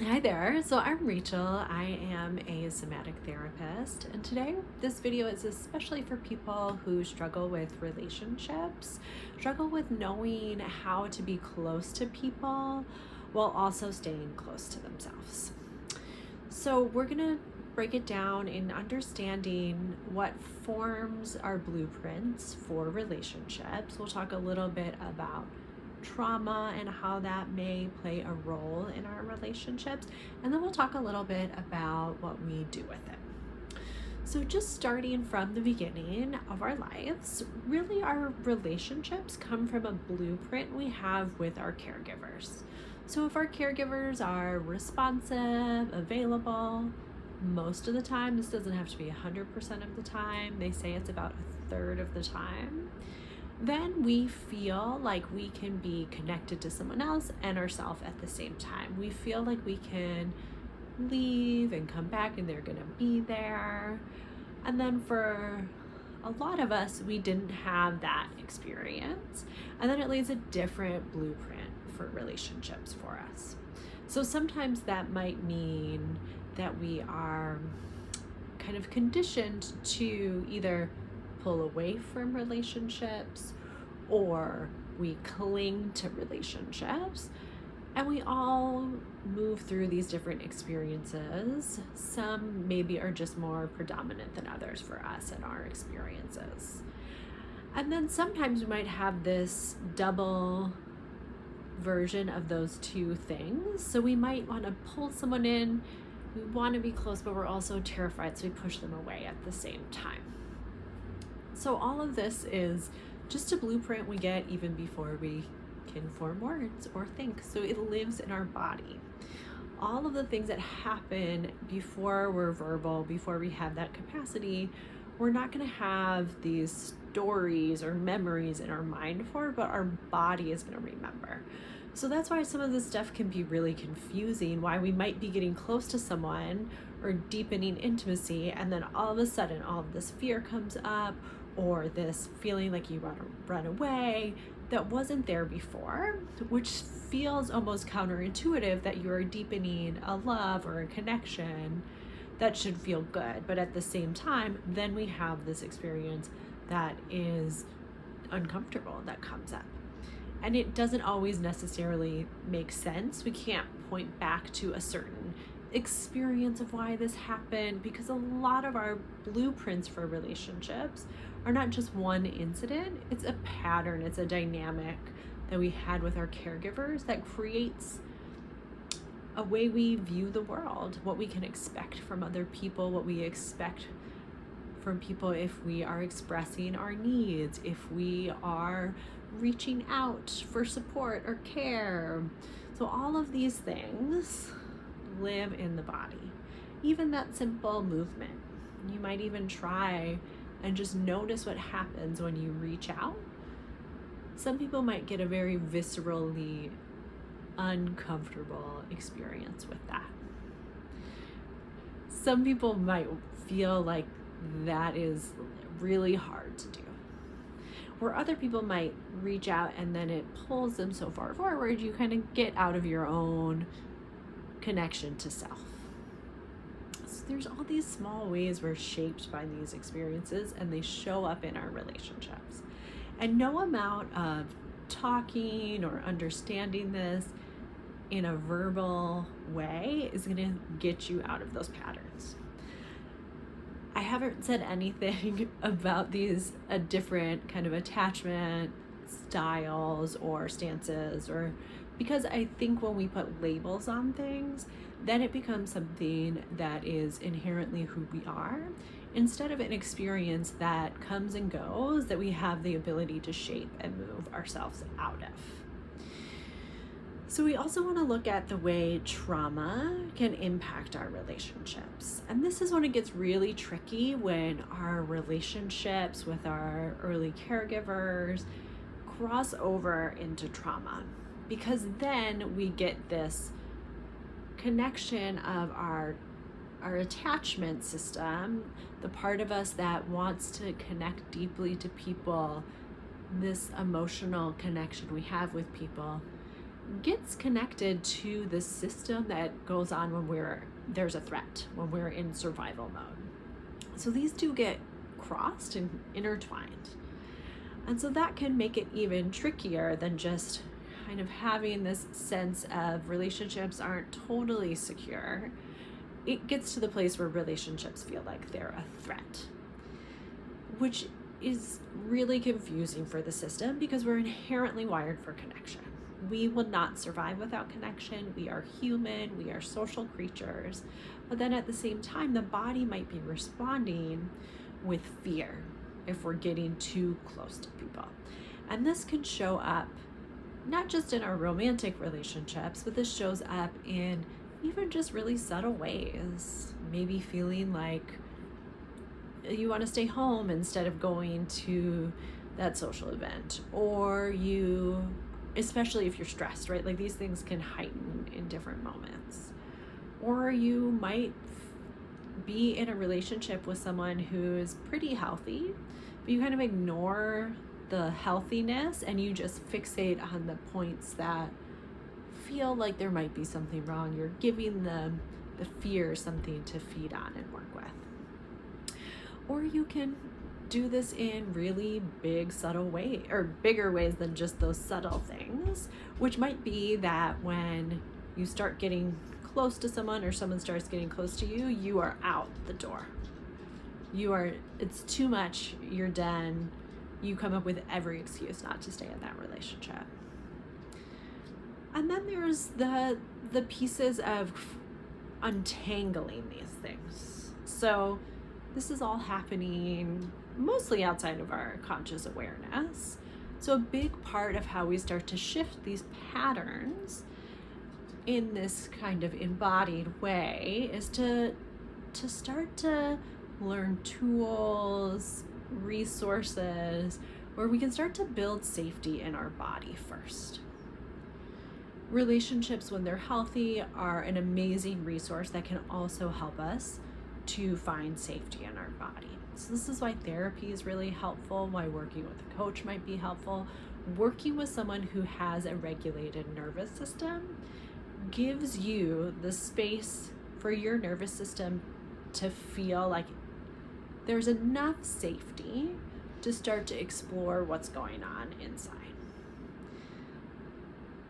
Hi there. So I'm Rachel. I am a somatic therapist, and today this video is especially for people who struggle with relationships, struggle with knowing how to be close to people while also staying close to themselves. So we're going to break it down in understanding what forms our blueprints for relationships. We'll talk a little bit about trauma and how that may play a role in our relationships, and then we'll talk a little bit about what we do with it. So just starting from the beginning of our lives, really our relationships come from a blueprint we have with our caregivers. So if our caregivers are responsive, available, most of the time, this doesn't have to be 100% of the time, they say it's about a third of the time, then we feel like we can be connected to someone else and ourselves at the same time. We feel like we can leave and come back and they're gonna be there. And then for a lot of us, we didn't have that experience. And then it lays a different blueprint for relationships for us. So sometimes that might mean that we are kind of conditioned to either pull away from relationships or we cling to relationships, and we all move through these different experiences. Some maybe are just more predominant than others for us in our experiences. And then sometimes we might have this double version of those two things. So we might want to pull someone in, we want to be close, but we're also terrified, so we push them away at the same time. So all of this is just a blueprint we get even before we can form words or think. So it lives in our body. All of the things that happen before we're verbal, before we have that capacity, we're not going to have these stories or memories in our mind for, but our body is going to remember. So that's why some of this stuff can be really confusing, why we might be getting close to someone or deepening intimacy, and then all of a sudden all of this fear comes up, or this feeling like you want to run away that wasn't there before, which feels almost counterintuitive that you're deepening a love or a connection that should feel good. But at the same time, then we have this experience that is uncomfortable that comes up. And it doesn't always necessarily make sense. We can't point back to a certain experience of why this happened, because a lot of our blueprints for relationships are not just one incident, it's a pattern, it's a dynamic that we had with our caregivers that creates a way we view the world, what we can expect from other people, what we expect from people if we are expressing our needs, if we are reaching out for support or care. So all of these things live in the body. Even that simple movement. You might even try and just notice what happens when you reach out. Some people might get a very viscerally uncomfortable experience with that. Some people might feel like that is really hard to do. Where other people might reach out and then it pulls them so far forward, you kind of get out of your own connection to self. So there's all these small ways we're shaped by these experiences, and they show up in our relationships. And no amount of talking or understanding this in a verbal way is going to get you out of those patterns. I haven't said anything about these different kind of attachment styles or stances, or because I think when we put labels on things, then it becomes something that is inherently who we are, instead of an experience that comes and goes that we have the ability to shape and move ourselves out of. So we also want to look at the way trauma can impact our relationships. And this is when it gets really tricky, when our relationships with our early caregivers cross over into trauma, because then we get this connection of our attachment system, the part of us that wants to connect deeply to people, this emotional connection we have with people, gets connected to the system that goes on when there's a threat, when we're in survival mode. So these two get crossed and intertwined. And so that can make it even trickier than just kind of having this sense of relationships aren't totally secure. It gets to the place where relationships feel like they're a threat, which is really confusing for the system because we're inherently wired for connection. We will not survive without connection. We are human, we are social creatures. But then at the same time, the body might be responding with fear if we're getting too close to people. And this can show up not just in our romantic relationships, but this shows up in even just really subtle ways. Maybe feeling like you want to stay home instead of going to that social event, or you, especially if you're stressed, right? Like these things can heighten in different moments. Or you might be in a relationship with someone who's pretty healthy, but you kind of ignore the healthiness and you just fixate on the points that feel like there might be something wrong. You're giving them the fear something to feed on and work with. Or you can do this in really big, subtle ways, or bigger ways than just those subtle things, which might be that when you start getting close to someone or someone starts getting close to you, you are out the door. It's too much, you're done. You come up with every excuse not to stay in that relationship. And then there's the pieces of untangling these things. So this is all happening mostly outside of our conscious awareness. So a big part of how we start to shift these patterns in this kind of embodied way is to start to learn tools, resources, where we can start to build safety in our body first. Relationships, when they're healthy, are an amazing resource that can also help us to find safety in our body. So this is why therapy is really helpful, why working with a coach might be helpful. Working with someone who has a regulated nervous system gives you the space for your nervous system to feel like there's enough safety to start to explore what's going on inside.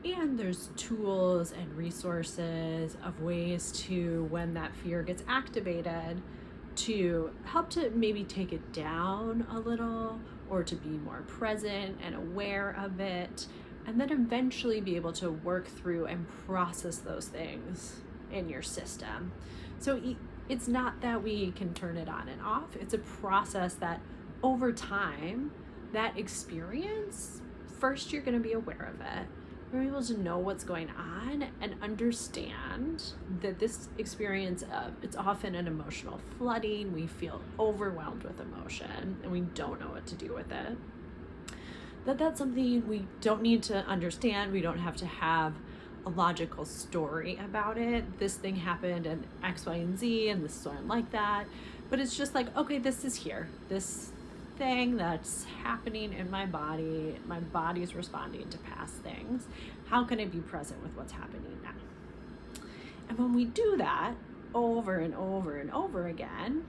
And there's tools and resources of ways to, when that fear gets activated, to help to maybe take it down a little, or to be more present and aware of it, and then eventually be able to work through and process those things in your system. So it's not that we can turn it on and off. It's a process that over time, that experience, first you're going to be aware of it. You're able to know what's going on and understand that this experience it's often an emotional flooding. We feel overwhelmed with emotion and we don't know what to do with it. That's something we don't need to understand. We don't have to have a logical story about it. This thing happened and X, Y, and Z, and this is why I'm like that. But it's just like, okay, this is here. This thing that's happening in my body's responding to past things. How can I be present with what's happening now? And when we do that over and over and over again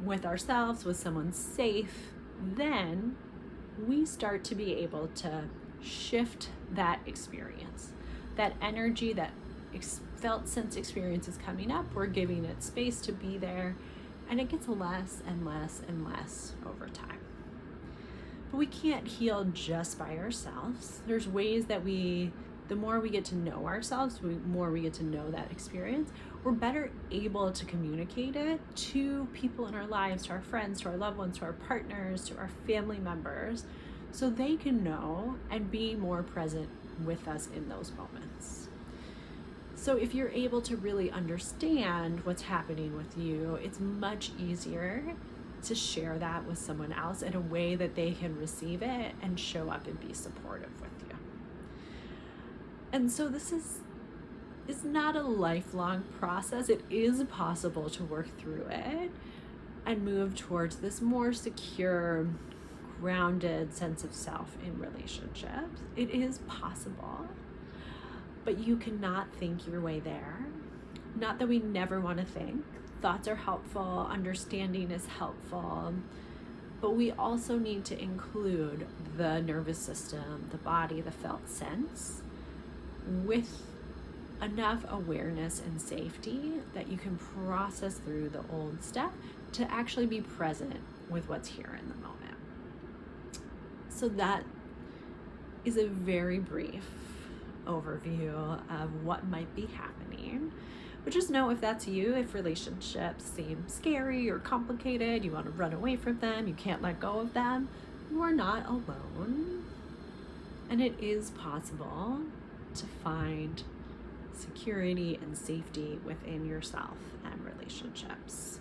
with ourselves, with someone safe, then we start to be able to shift that experience, that energy, that felt sense experience is coming up. We're giving it space to be there. And it gets less and less and less over time. But we can't heal just by ourselves. There's ways that the more we get to know ourselves, the more we get to know that experience, we're better able to communicate it to people in our lives, to our friends, to our loved ones, to our partners, to our family members, so they can know and be more present with us in those moments. So if you're able to really understand what's happening with you, it's much easier to share that with someone else in a way that they can receive it and show up and be supportive with you. And so this is not a lifelong process. It is possible to work through it and move towards this more secure, grounded sense of self in relationships. It is possible. but you cannot think your way there. Not that we never want to think. Thoughts are helpful, understanding is helpful, but we also need to include the nervous system, the body, the felt sense with enough awareness and safety that you can process through the old stuff to actually be present with what's here in the moment. So that is a very brief overview of what might be happening. But just know, if that's you, if relationships seem scary or complicated, you want to run away from them, you can't let go of them, you are not alone. And it is possible to find security and safety within yourself and relationships.